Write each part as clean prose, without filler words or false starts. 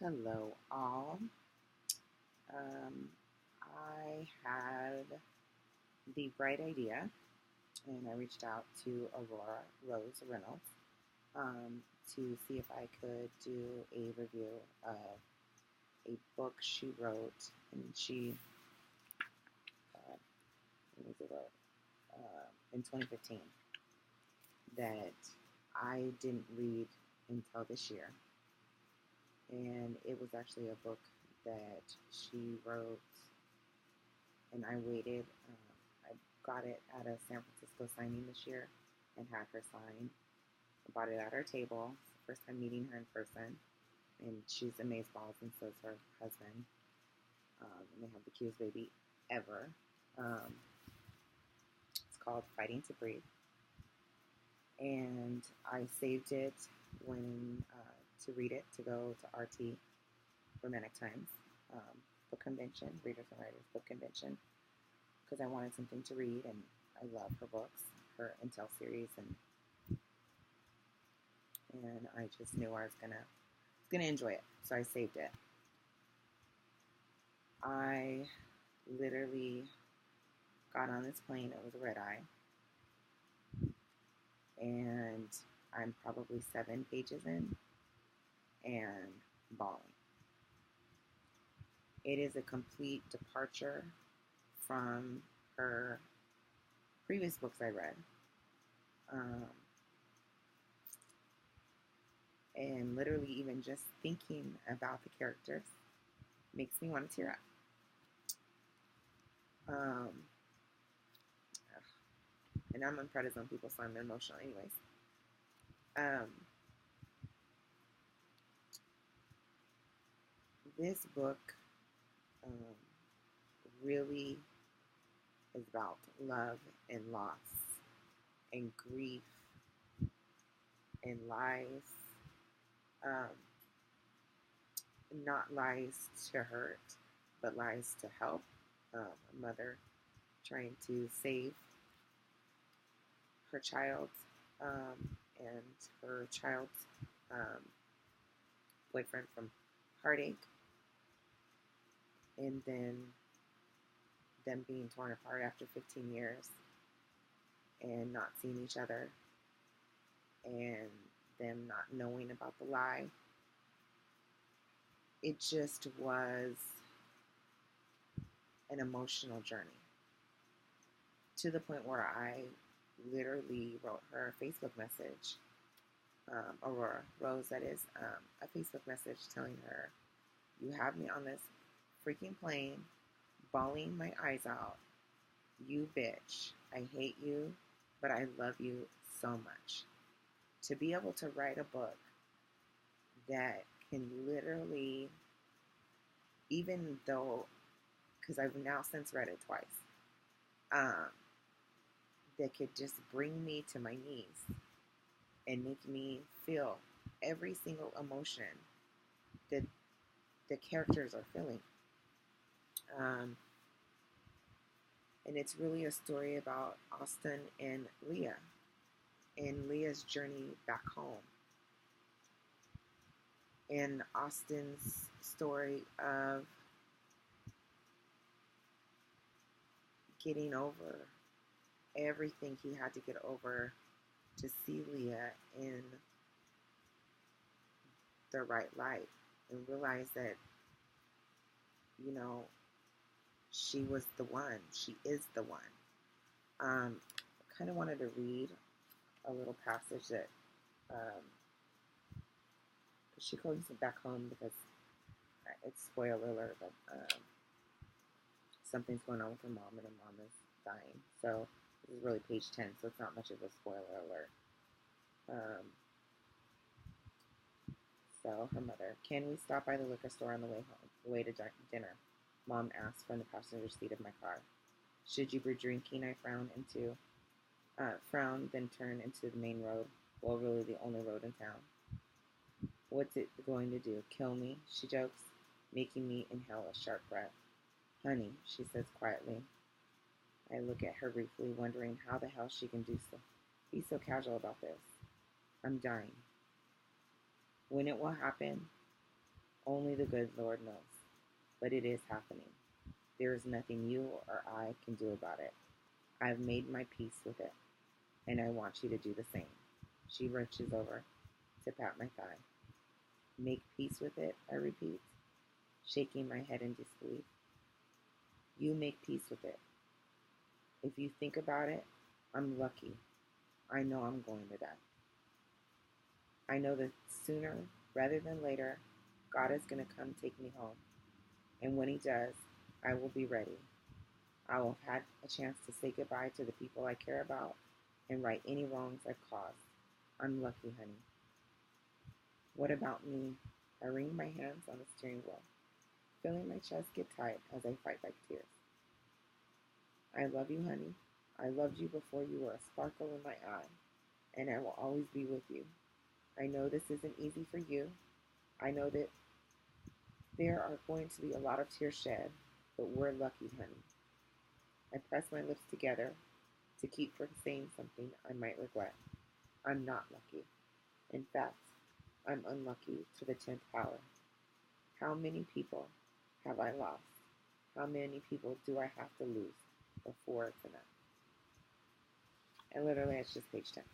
Hello, all. Um, I had the bright idea, and I reached out to Aurora Rose Reynolds um, to see if I could do a review of a book she wrote, and uh, when was it wrote? In 2015 that I didn't read until this year, and it was actually a book that she wrote and I waited. I got it at a San Francisco signing this year and had her sign. I bought it at her table. It's the first time meeting her in person, and she's amazeballs, and so is her husband. And they have the cutest baby ever. Um, it's called Fighting to Breathe, and I saved it when to read it to go to RT Romantic Times book convention, Readers and Writers book convention, because I wanted something to read, and I love her books, her Intel series, and I just knew I was gonna enjoy it, so I saved it. I literally got on this plane. It was a red eye, and I'm probably 7 pages in and bawling. It is a complete departure from her previous books I read. And literally, even just thinking about the characters makes me want to tear up. And I'm on prednisone people, so I'm emotional, anyways. This book um, really is about love and loss and grief and lies. Not lies to hurt, but lies to help. A mother trying to save her child and her child's boyfriend from heartache, and then them being torn apart after 15 years and not seeing each other, and them not knowing about the lie. It just was an emotional journey to the point where I literally wrote her a Facebook message, Aurora Rose, that is, a Facebook message telling her, "You have me on this freaking plane, bawling my eyes out. You bitch. I hate you, but I love you so much." To be able to write a book that can literally, even though, because I've now since read it twice, that could just bring me to my knees and make me feel every single emotion that the characters are feeling. And it's really a story about Austin and Leah and Leah's journey back home, and Austin's story of getting over everything he had to get over to see Leah in the right light and realize that, she was the one. She is the one. I kind of wanted to read a little passage that she goes back home because it's spoiler alert, but something's going on with her mom, and her mom is dying. So this is really page 10, so it's not much of a spoiler alert. So her mother, "Can we stop by the liquor store on the way home, the way to dinner?" Mom asked from the passenger seat of my car. "Should you be drinking?" I frowned, then turned into the main road. Well, really the only road in town. "What's it going to do? Kill me?" she jokes, making me inhale a sharp breath. "Honey," she says quietly. I look at her briefly, wondering how the hell she can be so casual about this. "I'm dying." "When it will happen?" Only the good Lord knows. But it is happening. There is nothing you or I can do about it. I've made my peace with it, and I want you to do the same. She reaches over to pat my thigh. Make peace with it, I repeat, shaking my head in disbelief. You make peace with it. If you think about it, I'm lucky. I know I'm going to die. I know that sooner rather than later, God is going to come take me home. And when He does, I will be ready. I will have had a chance to say goodbye to the people I care about and right any wrongs I've caused. I'm lucky, honey. What about me? I wring my hands on the steering wheel, feeling my chest get tight as I fight back tears. I love you, honey. I loved you before you were a sparkle in my eye, and I will always be with you. I know this isn't easy for you. I know that there are going to be a lot of tears shed, but we're lucky, honey. I press my lips together to keep from saying something I might regret. I'm not lucky. In fact, I'm unlucky to the 10th power. How many people have I lost? How many people do I have to lose before it's enough? And literally, it's just page 10.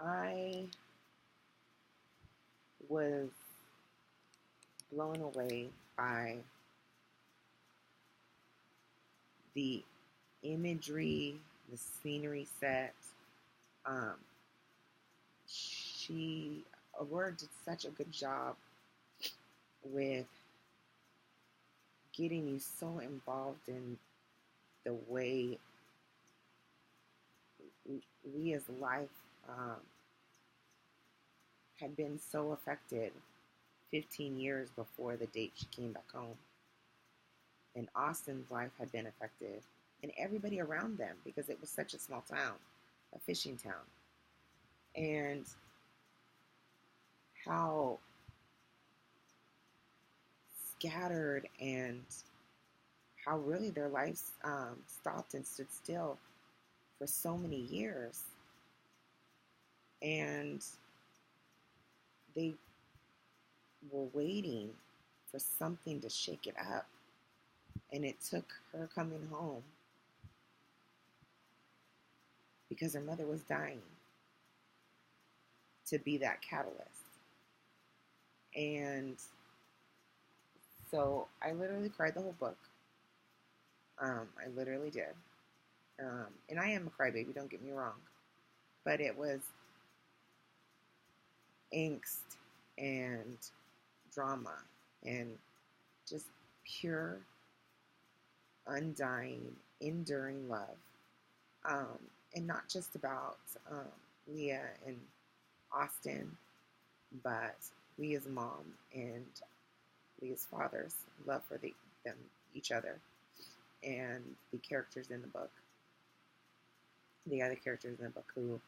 I was blown away by the imagery, the scenery set. Um, Aurora did such a good job with getting you so involved in the way Leah's life had been so affected 15 years before the date she came back home. And Austin's life had been affected, and everybody around them, because it was such a small town, a fishing town. And how scattered and how really their lives stopped and stood still for so many years. And they were waiting for something to shake it up. And it took her coming home because her mother was dying to be that catalyst. And so I literally cried the whole book. I literally did. And I am a crybaby, don't get me wrong. But it was angst and drama and just pure, undying, enduring love. And not just about Leah and Austin, but Leah's mom and Leah's father's love for each other, and the characters in the book, the other characters in the book who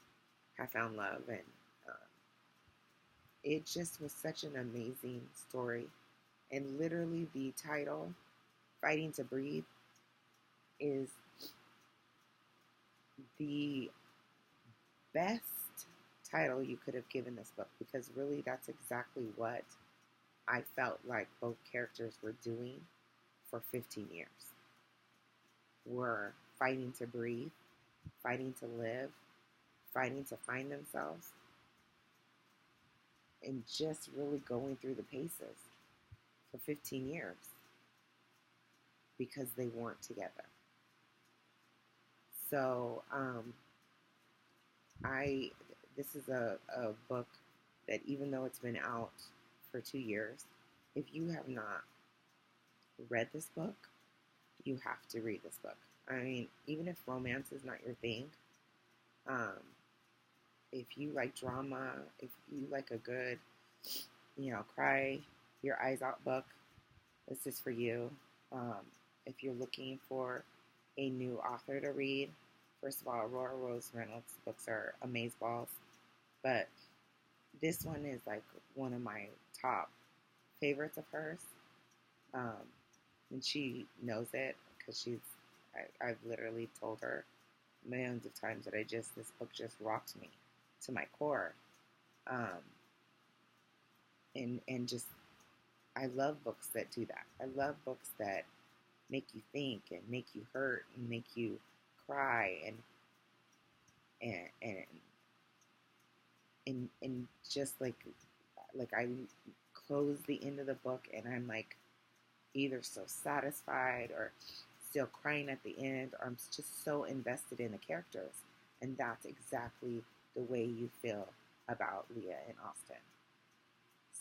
have found love, and it just was such an amazing story. And literally, the title, "Fighting to Breathe," is the best title you could have given this book, because really that's exactly what I felt like both characters were doing for 15 years. Were fighting to breathe, fighting to live, fighting to find themselves, and just really going through the paces for 15 years because they weren't together. So, this is a book that, even though it's been out for 2 years, if you have not read this book, you have to read this book. I mean, even if romance is not your thing, if you like drama, if you like a good, cry your eyes out book, this is for you. If you're looking for a new author to read, first of all, Aurora Rose Reynolds' books are amazeballs, but this one is like one of my top favorites of hers, and she knows it because I've literally told her millions of times that this book just rocked me to my core. Um, and just, I love books that do that. I love books that make you think and make you hurt and make you cry and and just like I close the end of the book and I'm like either so satisfied or still crying at the end, or I'm just so invested in the characters. And that's exactly the way you feel about Leah and Austin.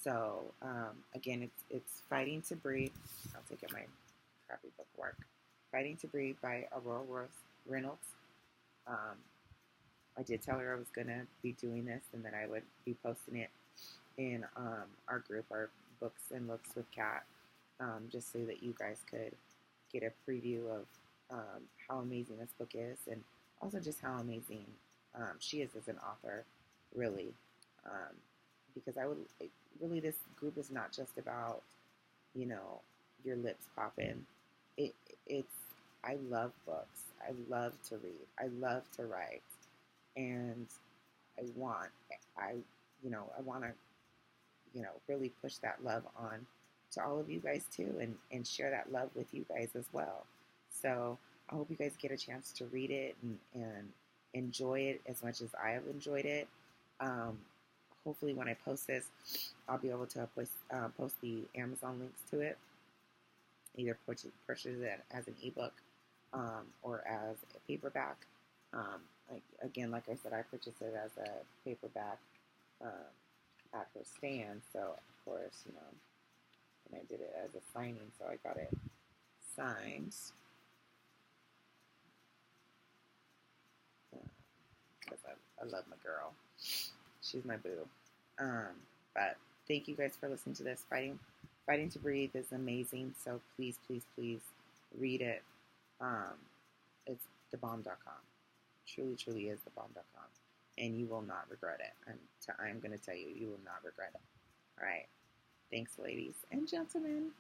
So again, it's Fighting to Breathe. I'll take it my crappy bookwork. Fighting to Breathe by Aurora Reynolds. I did tell her I was gonna be doing this and that I would be posting it in our group, our Books and Looks with Kat, just so that you guys could get a preview of how amazing this book is, and also just how amazing she is as an author, really. Because really, this group is not just about, you know, your lips popping. It, it's, I love books. I love to read. I love to write. And I want, I, I want to, really push that love on to all of you guys too, and share that love with you guys as well. So I hope you guys get a chance to read it and enjoy it as much as I have enjoyed it. Hopefully when I post this, I'll be able to post the Amazon links to it, either purchase it as an ebook or as a paperback. Again, like I said, I purchased it as a paperback at her stand, so of course, and I did it as a signing, so I got it signed because I love my girl. She's my boo. But thank you guys for listening to this. Fighting to Breathe is amazing, so please, please, please read it. It's thebomb.com. Truly, truly is thebomb.com. And you will not regret it. I'm going to tell you, you will not regret it. All right. Thanks, ladies and gentlemen.